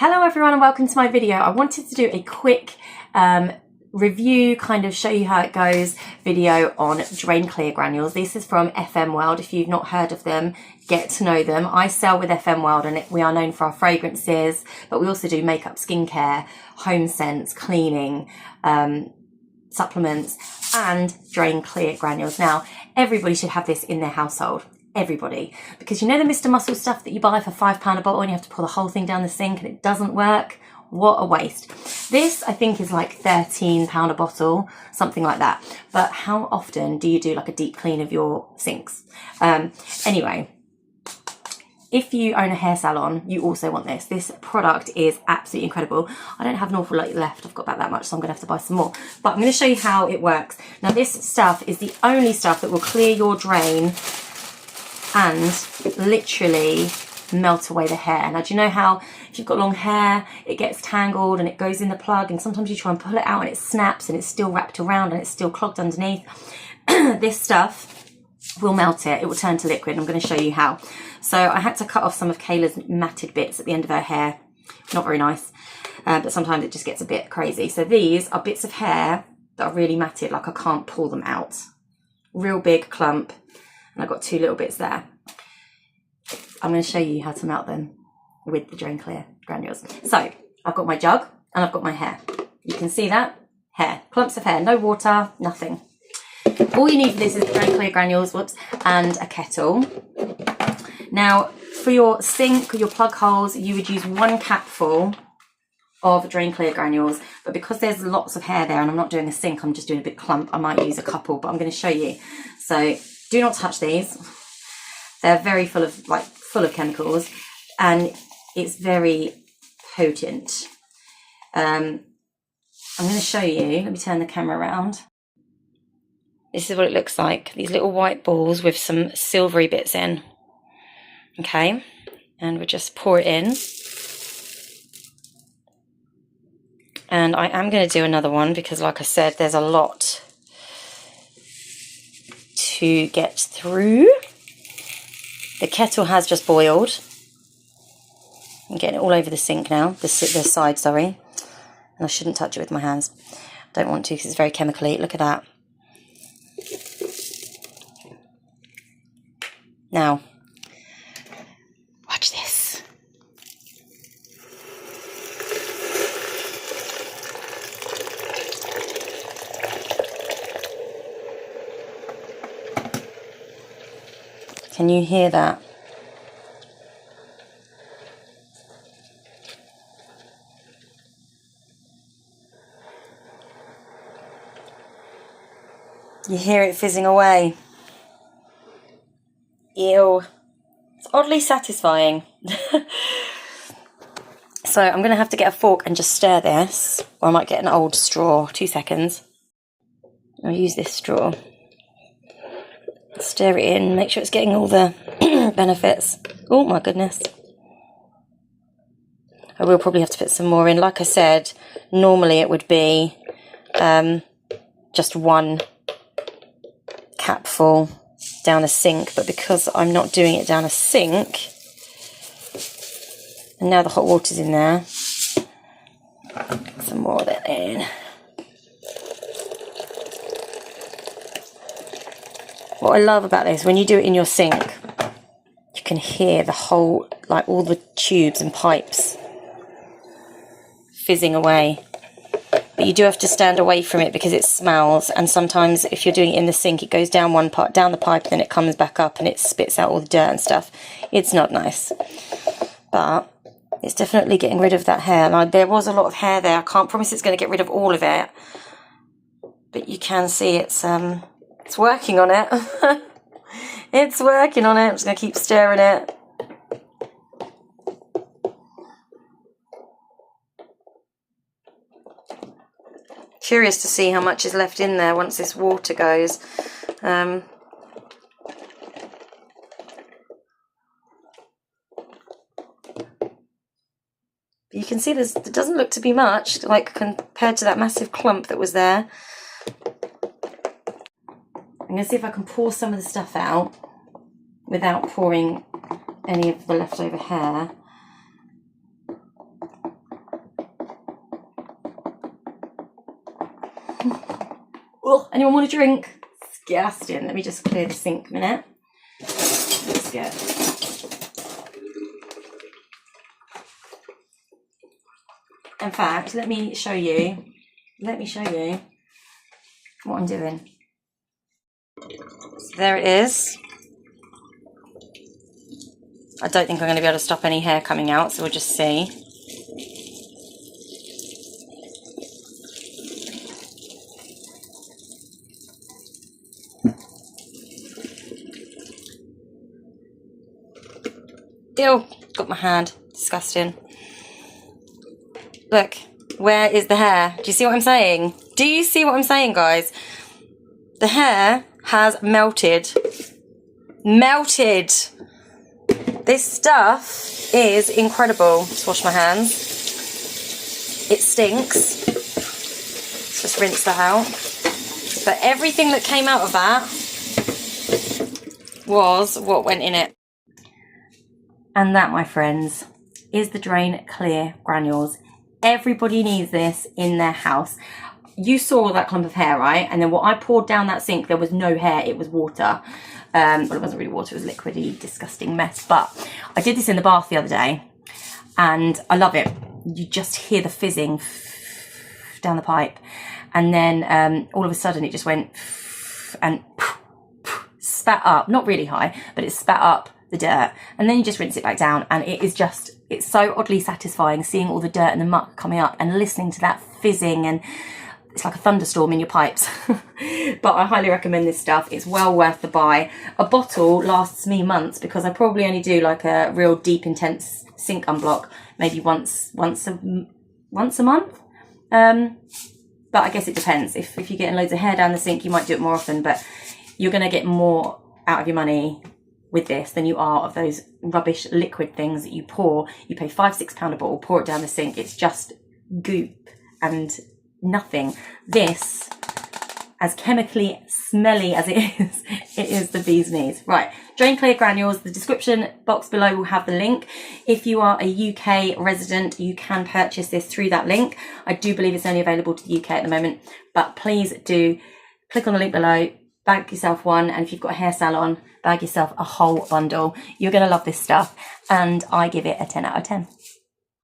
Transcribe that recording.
Hello everyone and welcome to my video. I wanted to do a quick review, kind of show you how it goes video on Drain Clear granules. This is from FM World. If you've not heard of them, get to know them. I sell with FM World and we are known for our fragrances, but we also do makeup, skincare, home scents, cleaning, supplements and Drain Clear granules. Now, everybody should have this in their household. Everybody, because you know the Mr. Muscle stuff that you buy for £5 a bottle and you have to pour the whole thing down the sink and it doesn't work? What a waste. This I think is like £13 a bottle, something like that. But how often do you do like a deep clean of your sinks? Anyway, if you own a hair salon, you also want this. This product is absolutely incredible. I don't have an awful lot left. I've got about that much, so I'm gonna have to buy some more. But I'm gonna show you how it works. Now this stuff is the only stuff that will clear your drain and literally melt away the hair. Now, do you know how if you've got long hair, it gets tangled and it goes in the plug and sometimes you try and pull it out and it snaps and it's still wrapped around and it's still clogged underneath? This stuff will melt it. It will turn to liquid. I'm going to show you how. So I had to cut off some of Kayla's matted bits at the end of her hair. Not very nice, but sometimes it just gets a bit crazy. So these are bits of hair that are really matted, like I can't pull them out. Real big clump. And I've got two little bits there. I'm going to show you how to melt them with the Drain Clear granules. So I've got my jug and I've got my hair. You can see that hair, clumps of hair, no water, nothing. All you need for this is the Drain Clear granules, whoops, and a kettle. Now for your sink or your plug holes, you would use 1 capful of Drain Clear granules, but because there's lots of hair there and I'm not doing a sink, I'm just doing a big clump, I might use a couple, but I'm going to show you. So do not touch these. They're very full of chemicals and it's very potent. I'm going to show you, let me turn the camera around. This is what it looks like. These little white balls with some silvery bits in. Okay, and we'll just pour it in. And I am going to do another one because like I said, there's a lot to get through. The kettle has just boiled. I'm getting it all over the sink now, the side, sorry. And I shouldn't touch it with my hands. Don't want to because it's very chemically. Look at that. Now, watch this. Can you hear that? You hear it fizzing away. Ew. It's oddly satisfying. So I'm going to have to get a fork and just stir this, or I might get an old straw. 2 seconds. I'll use this straw. Stir it in, make sure it's getting all the benefits. Oh my goodness. I will probably have to put some more in. Like I said, normally it would be just 1 capful down a sink, but because I'm not doing it down a sink, and now the hot water's in there, some more of that in. What I love about this, when you do it in your sink, you can hear the whole, like all the tubes and pipes fizzing away. But you do have to stand away from it because it smells, and sometimes if you're doing it in the sink, it goes down one part, down the pipe, and then it comes back up and it spits out all the dirt and stuff. It's not nice. But it's definitely getting rid of that hair. Like, there was a lot of hair there. I can't promise it's going to get rid of all of it. But you can see it's working on it. It's working on it. I'm just going to keep stirring it. Curious to see how much is left in there once this water goes. You can see there doesn't look to be much, like compared to that massive clump that was there. I'm going to see if I can pour some of the stuff out without pouring any of the leftover hair. Oh, anyone want a drink? Disgusting. Let me just clear the sink a minute. Let's go. In fact, let me show you what I'm doing. So there it is. I don't think I'm going to be able to stop any hair coming out, so we'll just see. Ew, got my hand. Disgusting. Look, where is the hair? Do you see what I'm saying? Do you see what I'm saying, guys? The hair has melted. Melted! This stuff is incredible. Let's wash my hands. It stinks. Let's just rinse that out. But everything that came out of that was what went in it. And that, my friends, is the Drain Clear Granules. Everybody needs this in their house. You saw that clump of hair, right? And then what I poured down that sink, there was no hair, it was water. Well, it wasn't really water, it was liquidy, disgusting mess. But I did this in the bath the other day, and I love it. You just hear the fizzing down the pipe. And then all of a sudden it just went and spat up, not really high, but it spat up the dirt, and then you just rinse it back down, and it is just, it's so oddly satisfying seeing all the dirt and the muck coming up and listening to that fizzing, and it's like a thunderstorm in your pipes. But I highly recommend this stuff. It's well worth the buy. A bottle lasts me months because I probably only do like a real deep intense sink unblock maybe once a month. But I guess it depends. If you're getting loads of hair down the sink, you might do it more often, but you're going to get more out of your money with this than you are of those rubbish liquid things that you pour. You pay £5-6 a bottle, pour it down the sink. It's just goop and nothing. This, as chemically smelly as it is the bee's knees. Right, Drain Clear Granules. The description box below will have the link. If you are a UK resident, you can purchase this through that link. I do believe it's only available to the UK at the moment, but please do click on the link below, bag yourself one, and if you've got a hair salon, bag yourself a whole bundle. You're going to love this stuff, and I give it a 10 out of 10.